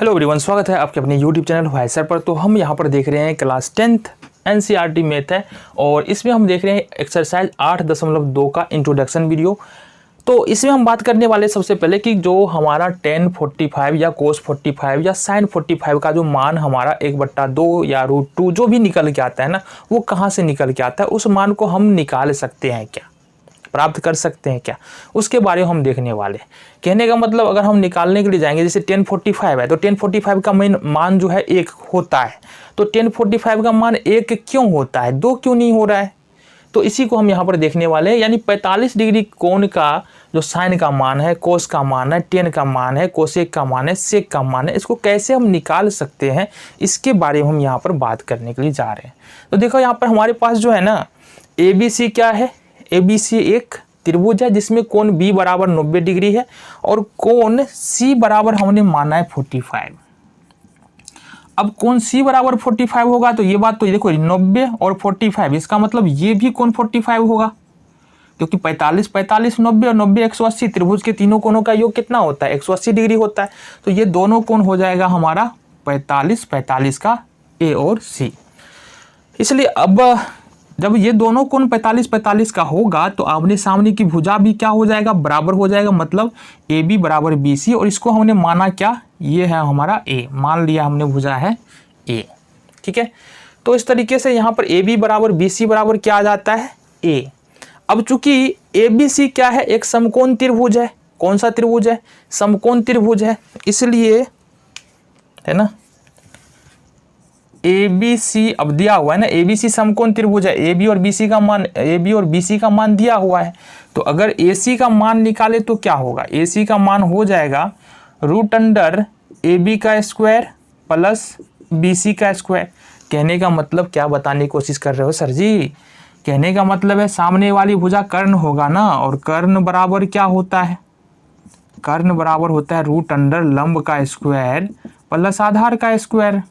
Hello everyone, स्वागत है आपके अपने यूट्यूब चैनल वाई सर पर। तो हम यहाँ पर देख रहे हैं क्लास 10th एनसीईआरटी मैथ है और इसमें हम देख रहे हैं एक्सरसाइज 8.2 का इंट्रोडक्शन वीडियो। तो इसमें हम बात करने वाले सबसे पहले कि जो हमारा tan 45 या cos 45 या sin 45 का जो मान हमारा 1/2 या √2 जो भी निकल के आता है ना, वो कहाँ से निकल के आता है, उस मान को हम निकाल सकते हैं क्या, प्राप्त कर सकते हैं क्या, उसके बारे में हम देखने वाले। कहने का मतलब अगर हम निकालने के लिए जाएंगे, जैसे tan 45 है तो tan 45 का मेन मान जो है 1 होता है, तो tan 45 का मान 1 क्यों होता है, 2 क्यों नहीं हो रहा है, तो इसी को हम यहाँ पर देखने वाले हैं। यानी 45 डिग्री कोण का जो साइन का मान है, कोस का मान है, टेन का मान है, कोसेक का मान है, सेक का मान है, इसको कैसे हम निकाल सकते हैं, इसके बारे में हम यहाँ पर बात करने के लिए जा रहे हैं। तो देखो यहाँ पर हमारे पास जो है ना, ABC क्या है, ABC एक त्रिभुज है जिसमें कोण B बराबर 90 डिग्री है और कोण C बराबर हमने माना है 45। अब कोण C बराबर 45 होगा तो ये बात तो देखो 90 और 45, इसका मतलब ये भी कोण 45 होगा, क्योंकि 45 45 90 और 90 180, त्रिभुज के तीनों कोणों का योग कितना होता है, 180 डिग्री होता है। तो ये दोनों कोण हो जाएगा हमारा 45 45 का A और C। इसलिए अब जब ये दोनों कोण 45 45 का होगा तो आमने सामने की भुजा भी क्या हो जाएगा, बराबर हो जाएगा, मतलब AB बराबर BC। और इसको हमने माना क्या, ये है हमारा A, मान लिया हमने भुजा है A, ठीक है। तो इस तरीके से यहाँ पर AB बराबर BC बराबर क्या आ जाता है, A। अब चूंकि ABC क्या है, एक समकोण त्रिभुज है, कौन सा त्रिभुज है, समकोण त्रिभुज है, इसलिए है ना ABC अब दिया हुआ है ना, ABC समकोण त्रिभुज है, AB और BC का मान दिया हुआ है। तो अगर AC का मान निकाले तो क्या होगा, AC का मान हो जाएगा √AB का स्क्वायर प्लस BC का स्क्वायर। कहने का मतलब क्या बताने की कोशिश कर रहे हो सर जी, कहने का मतलब है सामने वाली भुजा कर्ण होगा ना, और कर्ण बराबर क्या होता है, कर्ण बराबर होता है √ लंब का स्क्वायर प्लस आधार का स्क्वायर,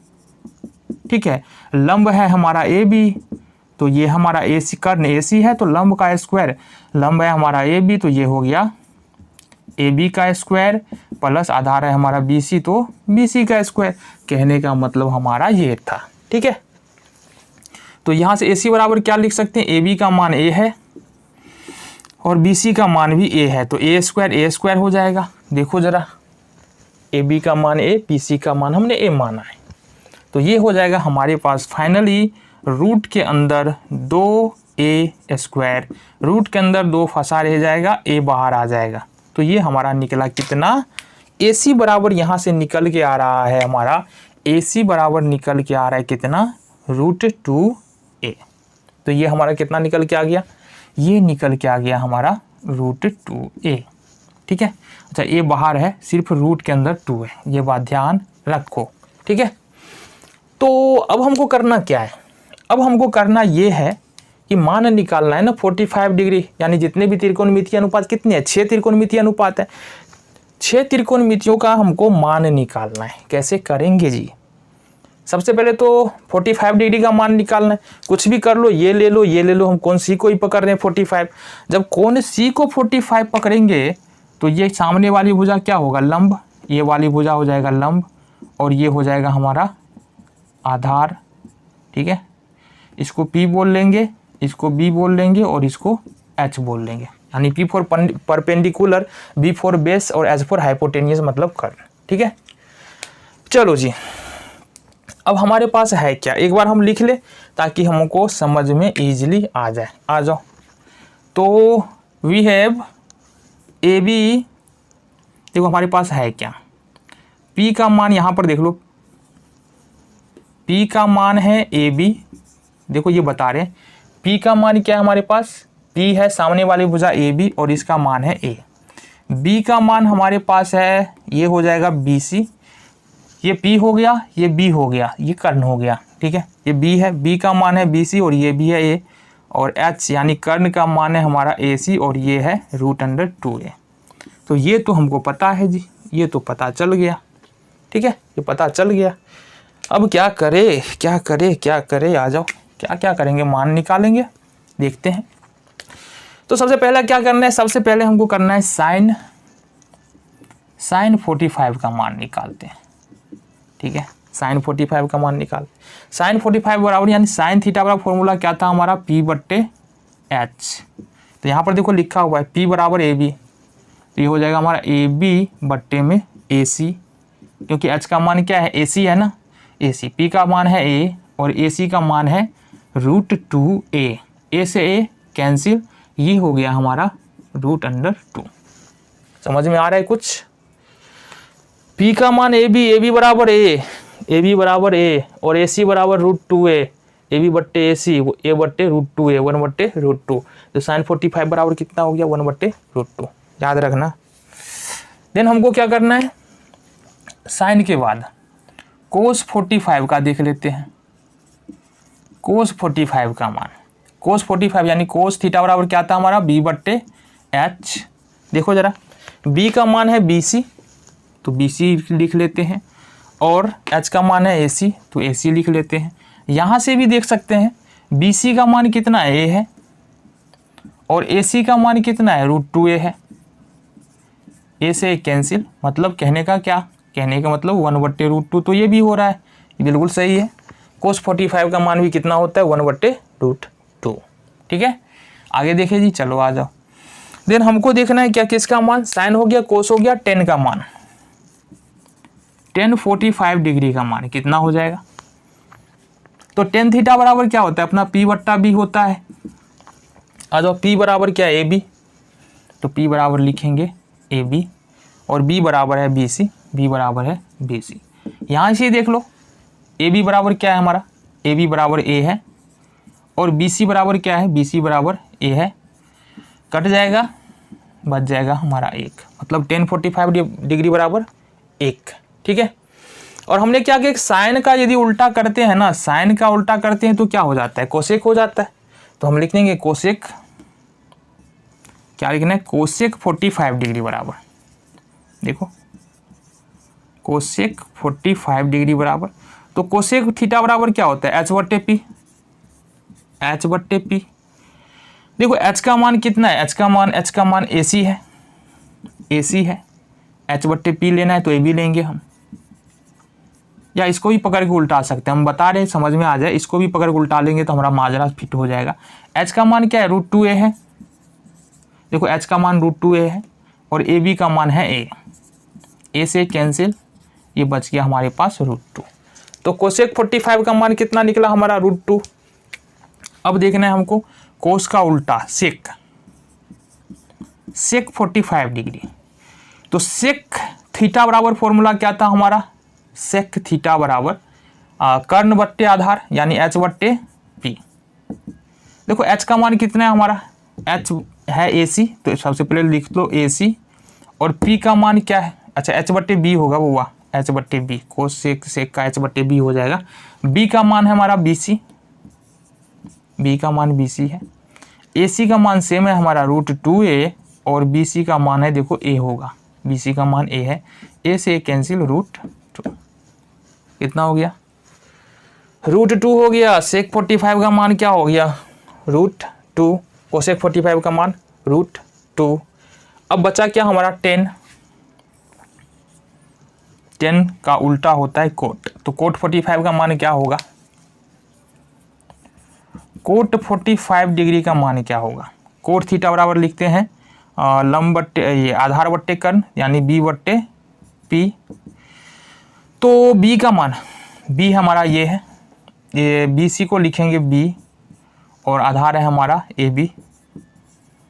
ठीक है। लंब है हमारा AB, तो ये हमारा AC, कर्ण AC है तो लंब का स्क्वायर, लंब है हमारा AB तो ये हो गया AB का स्क्वायर प्लस आधार है हमारा BC तो BC का स्क्वायर। कहने का मतलब हमारा ये था, ठीक है। तो यहाँ से AC बराबर क्या लिख सकते हैं, AB का मान A है और BC का मान भी A है, तो A स्क्वायर हो जाएगा। देखो जरा, AB का मान A, BC का मान हमने A माना है, तो ये हो जाएगा हमारे पास फाइनली रूट के अंदर 2A स्क्वायर, रूट के अंदर 2 फंसा रह जाएगा, A बाहर आ जाएगा। तो ये हमारा निकला कितना, AC बराबर यहाँ से निकल के आ रहा है हमारा, AC बराबर निकल के आ रहा है कितना, √2A। तो ये हमारा कितना निकल के आ गया, ये निकल के आ गया हमारा √2A, ठीक है। अच्छा A बाहर है, सिर्फ रूट के अंदर 2 है, ये बात ध्यान रखो, ठीक है। तो अब हमको करना क्या है, अब हमको करना ये है कि मान निकालना है ना 45 डिग्री, यानी जितने भी त्रिकोणमितीय अनुपात कितने हैं, 6 त्रिकोणमितीय अनुपात है, 6 त्रिकोणमितियों का हमको मान निकालना है। कैसे करेंगे जी, सबसे पहले तो 45 डिग्री का मान निकालना है। कुछ भी कर लो, ये ले लो, ये ले लो, हम कोण C को ही पकड़ रहे हैं 45। जब कोण C को 45 पकड़ेंगे तो ये सामने वाली भुजा क्या होगा, लंब, ये वाली भुजा हो जाएगा लंब और ये हो जाएगा हमारा आधार, ठीक है। इसको P बोल लेंगे, इसको B बोल लेंगे और इसको H बोल लेंगे, यानी P for perpendicular, B for base और H फॉर हाइपोटेनियस मतलब कर्ण, ठीक है। चलो जी, अब हमारे पास है क्या, एक बार हम लिख ले ताकि हमको समझ में इजीली आ जाए। आ जाओ, तो वी हैव AB, देखो हमारे पास है क्या, P का मान यहाँ पर देख लो, P का मान है AB, देखो ये बता रहे हैं P का मान क्या है हमारे पास, P है सामने वाली भुजा AB और इसका मान है A। B का मान हमारे पास है, ये हो जाएगा BC, ये P हो गया, ये B हो गया, ये कर्ण हो गया, ठीक है। ये B है, B का मान है BC और ये भी है A, और H यानी कर्ण का मान है हमारा AC और ये है √2A। तो ये तो हमको पता है जी, ये तो पता चल गया, ठीक है, ये पता चल गया। अब क्या करे क्या करे क्या करे, आ जाओ, क्या क्या करेंगे, मान निकालेंगे, देखते हैं। तो सबसे पहला क्या करना है, सबसे पहले हमको करना है साइन 45 का मान निकालते हैं। ठीक है। साइन 45 का मान निकाल, साइन 45 बराबर यानी साइन थीटा बराबर फॉर्मूला क्या था हमारा, P बट्टे एच। तो यहाँ पर देखो लिखा हुआ है P बराबर ए बी, तो ये हो जाएगा हमारा ए बी बट्टे में ए सी, क्योंकि एच का मान क्या है, ए सी है ना, ए सी। पी का मान है ए और ए सी का मान है √2a, ए से ए कैंसिल, ये हो गया हमारा √2। समझ में आ रहा है कुछ। P का मान ए बी बराबर ए बी बराबर ए और ए सी बराबर √2a, ए बी बट्टे ए सी, ए बट्टे √2a, 1/√2। तो साइन 45 बराबर कितना हो गया, 1/√2, याद रखना। देन हमको क्या करना है, साइन के बाद कोस 45 का देख लेते हैं। कोस 45 का मान, कोस 45 यानी कोस थीटा बराबर क्या था हमारा, B बट्टे एच। देखो जरा, B का मान है BC, तो BC लिख लेते हैं, और H का मान है AC, तो AC लिख लेते हैं। यहाँ से भी देख सकते हैं BC का मान कितना है, A है, और AC का मान कितना है, √2a है। A से कैंसिल, मतलब कहने का क्या, कहने का मतलब 1/√2, तो ये भी हो रहा है, ये बिल्कुल सही है। कोस 45 का मान भी कितना होता है, 1/√2। ठीक है, आगे देखिए जी, चलो आ जाओ। देन हमको देखना है क्या, किसका मान, साइन हो गया, कोस हो गया, टेन का मान, टेन 45 डिग्री का मान कितना हो जाएगा। तो टेन थीटा बराबर क्या होता है अपना, P बट्टा B होता है। आ जाओ, P बराबर क्या है, AB, तो P बराबर लिखेंगे AB, और B बराबर है BC, B बराबर है BC। यहाँ से देख लो, AB बराबर क्या है हमारा, AB बराबर A है, और BC बराबर क्या है, BC बराबर A है। कट जाएगा, बच जाएगा हमारा 1, मतलब टेन 45 डिग्री बराबर 1। ठीक है, और हमने क्या किया, साइन का यदि उल्टा करते हैं ना, साइन का उल्टा करते हैं तो क्या हो जाता है, कोसेक हो जाता है। तो हम लिख देंगे कोसेक, क्या लिखना है, कोसेक 45 डिग्री बराबर, देखो कोसेक 45 डिग्री बराबर, तो कोसेक थीटा बराबर क्या होता है, H/P, H/P। देखो H का मान कितना है, H का मान AC है, AC है, H/P लेना है तो AB लेंगे हम, या इसको भी पकड़ के उल्टा सकते हैं, हम बता रहे हैं समझ में आ जाए, इसको भी पकड़ के उल्टा लेंगे तो हमारा माजरा फिट हो जाएगा। H का मान क्या है, √2a है, देखो H का मान √2a है, और AB का मान है A से कैंसिल, ये बच गया हमारे पास √2। तो कोसेक 45 का मान कितना निकला हमारा, √2। अब देखना है हमको कोस का उल्टा, सेक 45 डिग्री। तो सेक थीटा बराबर फॉर्मूला क्या था हमारा, सेक थीटा बराबर कर्ण बट्टे आधार, यानी H/P। देखो H का मान कितना है हमारा, H है AC, तो सबसे पहले लिख लो AC, और P का मान क्या है, अच्छा H/B होगा, वो H/B, कोस सेक का H/B हो जाएगा। B का मान है हमारा BC, B का मान BC है। AC का मान सेम है हमारा √2a, और BC का मान है देखो A होगा, BC का मान A है, A से कैंसिल, √2। कितना हो गया, √2 हो गया। सेक 45 का मान क्या हो गया, √2, कोसेक 45 का मान √2। अब बचा क्या हमारा, 10 का उल्टा होता है कोट, तो कोट 45 का मान क्या होगा, कोट 45 डिग्री का मान क्या होगा, कोट थीटा बराबर लिखते हैं लंब बट्टे ये आधार बट्टे कर्ण, यानी B/P। तो B का मान, B हमारा ये है, ये BC को लिखेंगे B, और आधार है हमारा AB,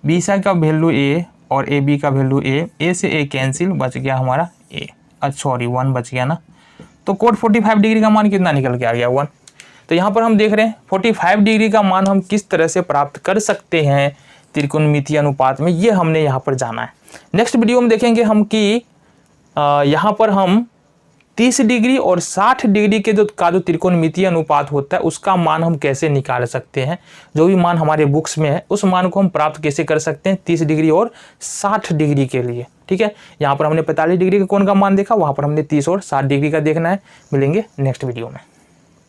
BC का वैल्यू A और AB का वैल्यू A से A कैंसिल, बच गया हमारा A, सॉरी 1 बच गया ना। तो कोट 45 डिग्री का मान कितना निकल के आ गया, 1। तो यहाँ पर हम देख रहे हैं 45 डिग्री का मान हम किस तरह से प्राप्त कर सकते हैं त्रिकोणमितीय अनुपात में, ये हमने यहाँ पर जाना है। नेक्स्ट वीडियो में देखेंगे हम कि यहाँ पर हम 30 डिग्री और 60 डिग्री के जो त्रिकोणमितीय अनुपात होता है उसका मान हम कैसे निकाल सकते हैं, जो भी मान हमारे बुक्स में है उस मान को हम प्राप्त कैसे कर सकते हैं 30 डिग्री और 60 डिग्री के लिए। ठीक है, यहाँ पर हमने 45 डिग्री का कोण का मान देखा, वहाँ पर हमने 30 और 60 डिग्री का देखना है। मिलेंगे नेक्स्ट वीडियो में।